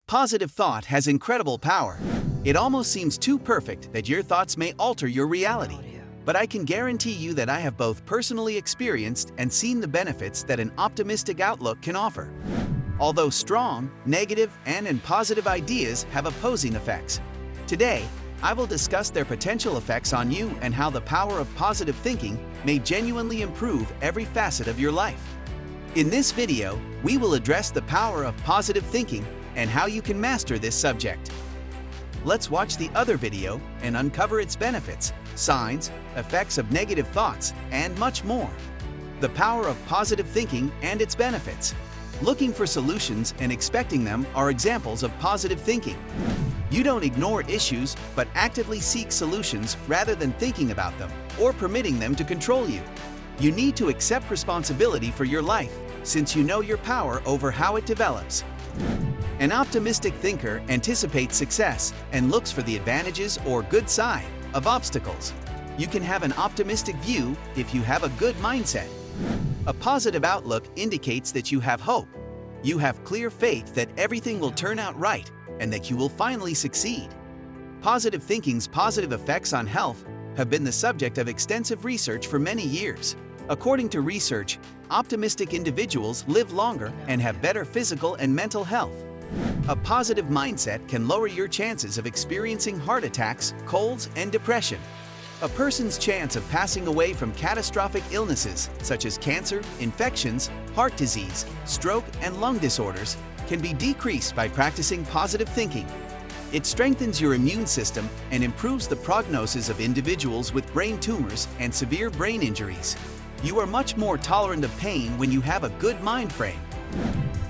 Positive thought has incredible power. It almost seems too perfect that your thoughts may alter your reality. But I can guarantee you that I have both personally experienced and seen the benefits that an optimistic outlook can offer. Although strong, negative, and positive ideas have opposing effects. Today, I will discuss their potential effects on you and how the power of positive thinking may genuinely improve every facet of your life. In this video, we will address the power of positive thinking and how you can master this subject. Let's watch the other video and uncover its benefits, signs, effects of negative thoughts, and much more. The power of positive thinking and its benefits. Looking for solutions and expecting them are examples of positive thinking. You don't ignore issues, but actively seek solutions rather than thinking about them or permitting them to control you. You need to accept responsibility for your life, since you know your power over how it develops. An optimistic thinker anticipates success and looks for the advantages or good side of obstacles. You can have an optimistic view if you have a good mindset. A positive outlook indicates that you have hope. You have clear faith that everything will turn out right and that you will finally succeed. Positive thinking's positive effects on health have been the subject of extensive research for many years. According to research, optimistic individuals live longer and have better physical and mental health. A positive mindset can lower your chances of experiencing heart attacks, colds, and depression. A person's chance of passing away from catastrophic illnesses such as cancer, infections, heart disease, stroke, and lung disorders can be decreased by practicing positive thinking. It strengthens your immune system and improves the prognosis of individuals with brain tumors and severe brain injuries. You are much more tolerant of pain when you have a good mind frame.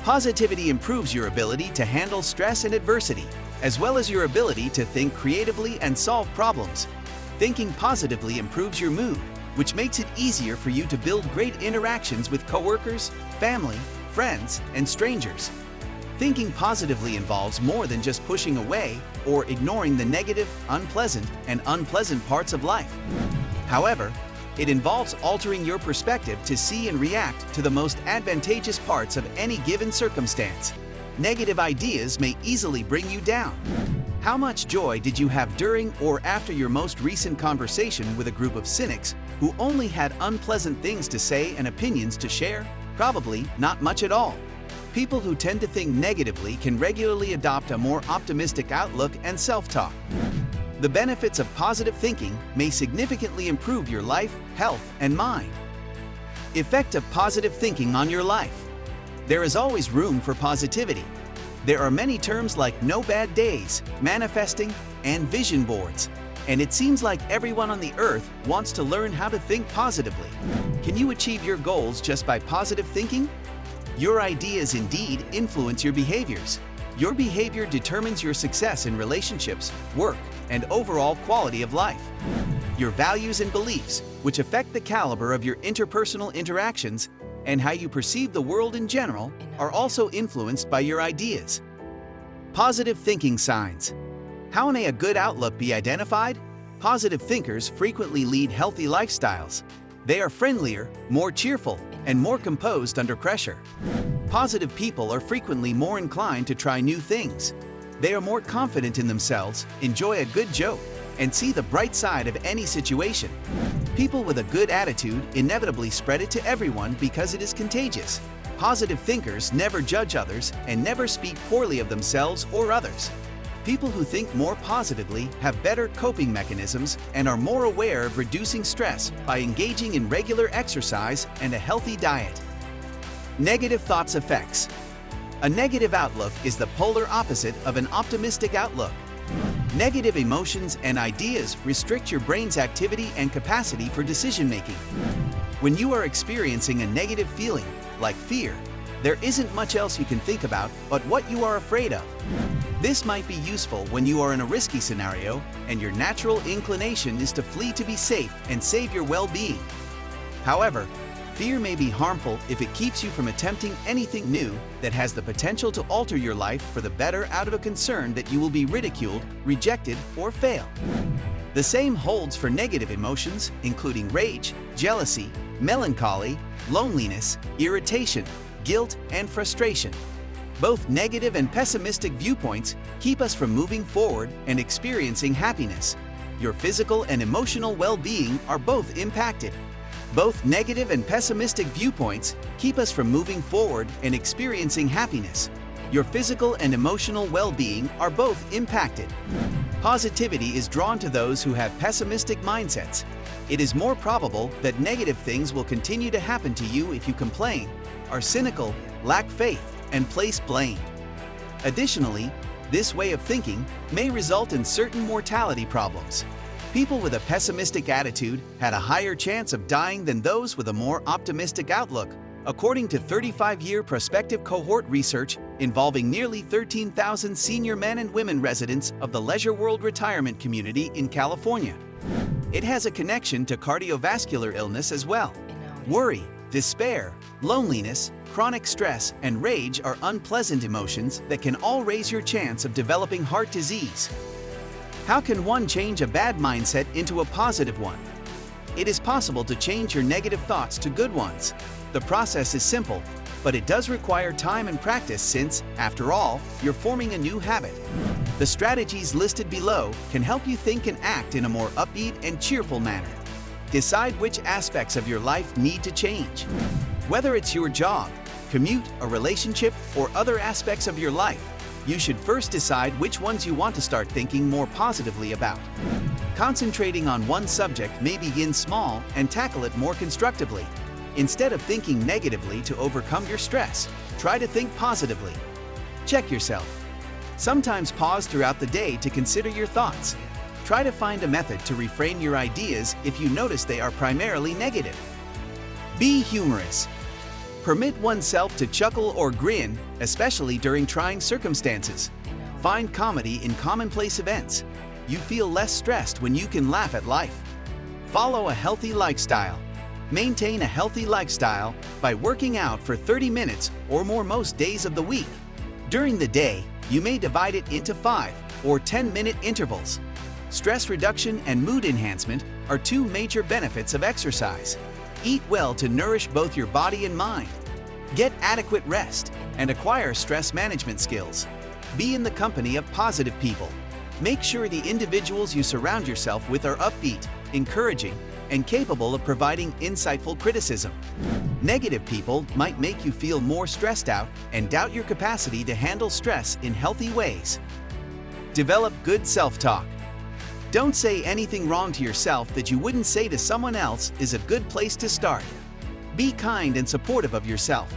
Positivity improves your ability to handle stress and adversity, as well as your ability to think creatively and solve problems. Thinking positively improves your mood, which makes it easier for you to build great interactions with coworkers, family, friends, and strangers. Thinking positively involves more than just pushing away or ignoring the negative, unpleasant parts of life. However, it involves altering your perspective to see and react to the most advantageous parts of any given circumstance. Negative ideas may easily bring you down. How much joy did you have during or after your most recent conversation with a group of cynics who only had unpleasant things to say and opinions to share? Probably not much at all. People who tend to think negatively can regularly adopt a more optimistic outlook and self-talk. The benefits of positive thinking may significantly improve your life, health, and mind. Effect of positive thinking on your life. There is always room for positivity. There are many terms like no bad days, manifesting, and vision boards. And it seems like everyone on the earth wants to learn how to think positively. Can you achieve your goals just by positive thinking? Your ideas indeed influence your behaviors. Your behavior determines your success in relationships, work, and overall quality of life. Your values and beliefs, which affect the caliber of your interpersonal interactions and how you perceive the world in general, are also influenced by your ideas. Positive thinking signs. How may a good outlook be identified? Positive thinkers frequently lead healthy lifestyles. They are friendlier, more cheerful, and more composed under pressure. Positive people are frequently more inclined to try new things. They are more confident in themselves, enjoy a good joke, and see the bright side of any situation. People with a good attitude inevitably spread it to everyone because it is contagious. Positive thinkers never judge others and never speak poorly of themselves or others. People who think more positively have better coping mechanisms and are more aware of reducing stress by engaging in regular exercise and a healthy diet. Negative thoughts effects. A negative outlook is the polar opposite of an optimistic outlook. Negative emotions and ideas restrict your brain's activity and capacity for decision-making. When you are experiencing a negative feeling, like fear, there isn't much else you can think about but what you are afraid of. This might be useful when you are in a risky scenario and your natural inclination is to flee to be safe and save your well-being. However, fear may be harmful if it keeps you from attempting anything new that has the potential to alter your life for the better out of a concern that you will be ridiculed, rejected, or fail. The same holds for negative emotions, including rage, jealousy, melancholy, loneliness, irritation, guilt, and frustration. Both negative and pessimistic viewpoints keep us from moving forward and experiencing happiness. Your physical and emotional well-being are both impacted. Both negative and pessimistic viewpoints keep us from moving forward and experiencing happiness. Your physical and emotional well-being are both impacted. Positivity is drawn to those who have pessimistic mindsets. It is more probable that negative things will continue to happen to you if you complain, are cynical, lack faith, and place blame. Additionally, this way of thinking may result in certain mortality problems. People with a pessimistic attitude had a higher chance of dying than those with a more optimistic outlook, according to 35-year prospective cohort research involving nearly 13,000 senior men and women residents of the Leisure World retirement community in California. It has a connection to cardiovascular illness as well. Worry, despair, loneliness, chronic stress, and rage are unpleasant emotions that can all raise your chance of developing heart disease. How can one change a bad mindset into a positive one? It is possible to change your negative thoughts to good ones. The process is simple, but it does require time and practice since, after all, you're forming a new habit. The strategies listed below can help you think and act in a more upbeat and cheerful manner. Decide which aspects of your life need to change. Whether it's your job, commute, a relationship, or other aspects of your life, you should first decide which ones you want to start thinking more positively about. Concentrating on one subject may begin small and tackle it more constructively. Instead of thinking negatively to overcome your stress, try to think positively. Check yourself. Sometimes pause throughout the day to consider your thoughts. Try to find a method to reframe your ideas if you notice they are primarily negative. Be humorous. Permit oneself to chuckle or grin, especially during trying circumstances. Find comedy in commonplace events. You feel less stressed when you can laugh at life. Follow a healthy lifestyle. Maintain a healthy lifestyle by working out for 30 minutes or more most days of the week. During the day, you may divide it into 5 or 10-minute intervals. Stress reduction and mood enhancement are two major benefits of exercise. Eat well to nourish both your body and mind. Get adequate rest and acquire stress management skills. Be in the company of positive people. Make sure the individuals you surround yourself with are upbeat, encouraging, and capable of providing insightful criticism. Negative people might make you feel more stressed out and doubt your capacity to handle stress in healthy ways. Develop good self-talk. Don't say anything wrong to yourself that you wouldn't say to someone else is a good place to start. Be kind and supportive of yourself.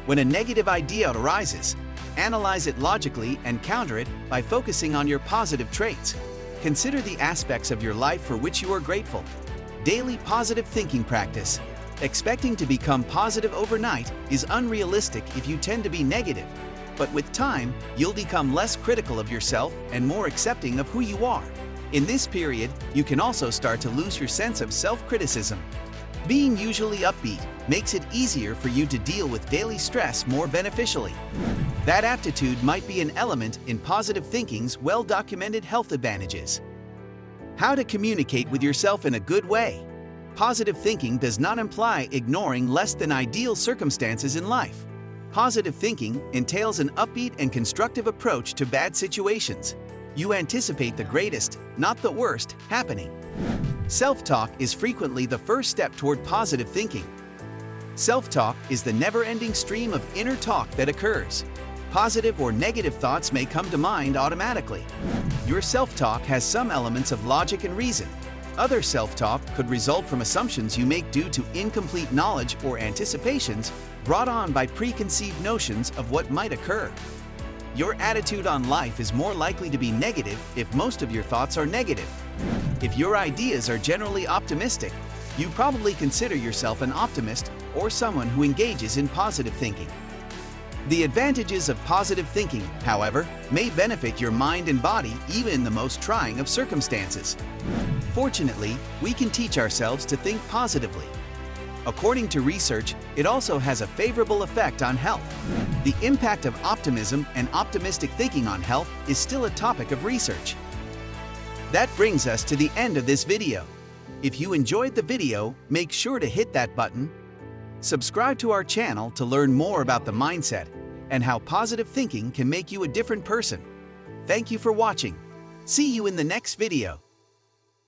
When a negative idea arises, analyze it logically and counter it by focusing on your positive traits. Consider the aspects of your life for which you are grateful. Daily positive thinking practice. Expecting to become positive overnight is unrealistic if you tend to be negative. But with time, you'll become less critical of yourself and more accepting of who you are. In this period, you can also start to lose your sense of self-criticism. Being usually upbeat makes it easier for you to deal with daily stress more beneficially. That aptitude might be an element in positive thinking's well-documented health advantages. How to communicate with yourself in a good way. Positive thinking does not imply ignoring less than ideal circumstances in life. Positive thinking entails an upbeat and constructive approach to bad situations. You anticipate the greatest, not the worst, happening. Self-talk is frequently the first step toward positive thinking. Self-talk is the never-ending stream of inner talk that occurs. Positive or negative thoughts may come to mind automatically. Your self-talk has some elements of logic and reason. Other self-talk could result from assumptions you make due to incomplete knowledge or anticipations brought on by preconceived notions of what might occur. Your attitude on life is more likely to be negative if most of your thoughts are negative. If your ideas are generally optimistic, you probably consider yourself an optimist or someone who engages in positive thinking. The advantages of positive thinking, however, may benefit your mind and body even in the most trying of circumstances. Fortunately, we can teach ourselves to think positively. According to research, it also has a favorable effect on health. The impact of optimism and optimistic thinking on health is still a topic of research. That brings us to the end of this video. If you enjoyed the video, make sure to hit that button. Subscribe to our channel to learn more about the mindset and how positive thinking can make you a different person. Thank you for watching. See you in the next video.